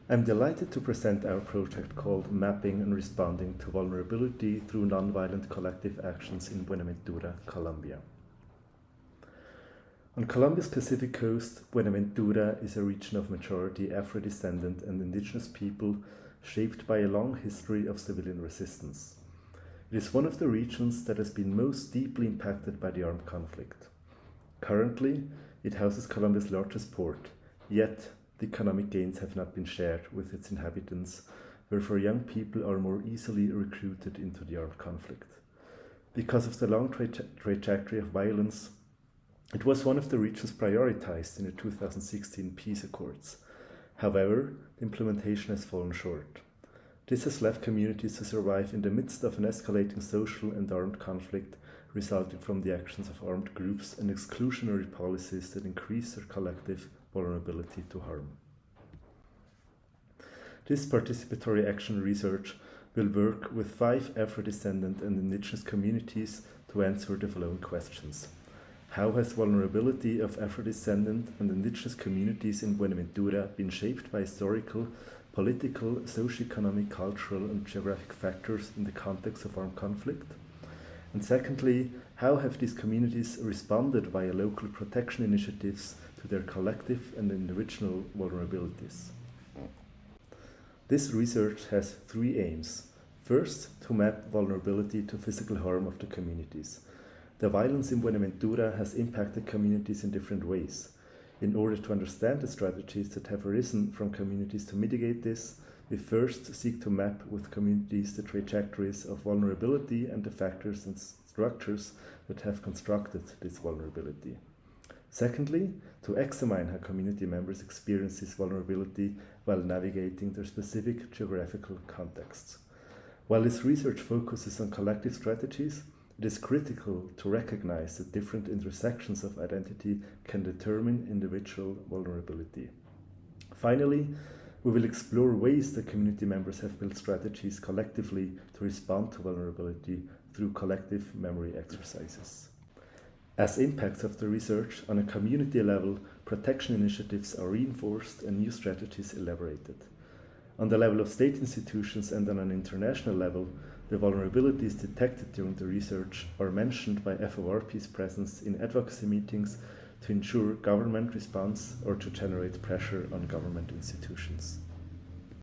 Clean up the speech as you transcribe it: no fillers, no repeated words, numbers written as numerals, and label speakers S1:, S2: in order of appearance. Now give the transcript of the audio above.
S1: I'm delighted to present our project called Mapping and Responding to Vulnerability through Nonviolent Collective Actions in Buenaventura, Colombia. On Colombia's Pacific coast, Buenaventura is a region of majority Afro-descendant and indigenous people shaped by a long history of civilian resistance. It is one of the regions that has been most deeply impacted by the armed conflict. Currently, it houses Colombia's largest port, yet the economic gains have not been shared with its inhabitants, wherefore young people are more easily recruited into the armed conflict. Because of the long trajectory of violence, it was one of the regions prioritized in the 2016 peace accords. However, the implementation has fallen short. This has left communities to survive in the midst of an escalating social and armed conflict resulting from the actions of armed groups and exclusionary policies that increase their collective vulnerability to harm. This participatory action research will work with 5 Afro-descendant and indigenous communities to answer the following questions. How has vulnerability of Afro-descendant and indigenous communities in Buenaventura been shaped by historical, political, socio-economic, cultural and geographic factors in the context of armed conflict? And secondly, how have these communities responded via local protection initiatives to their collective and individual vulnerabilities? This research has 3 aims. First, to map vulnerability to physical harm of the communities. The violence in Buenaventura has impacted communities in different ways. In order to understand the strategies that have arisen from communities to mitigate this, we first seek to map with communities the trajectories of vulnerability and the factors and structures that have constructed this vulnerability. Secondly, to examine how community members experience this vulnerability while navigating their specific geographical contexts. While this research focuses on collective strategies, it is critical to recognize that different intersections of identity can determine individual vulnerability. Finally, we will explore ways that community members have built strategies collectively to respond to vulnerability through collective memory exercises. As impacts of the research, on a community level, protection initiatives are reinforced and new strategies elaborated. On the level of state institutions and on an international level, the vulnerabilities detected during the research are mentioned by FORP's presence in advocacy meetings to ensure government response or to generate pressure on government institutions.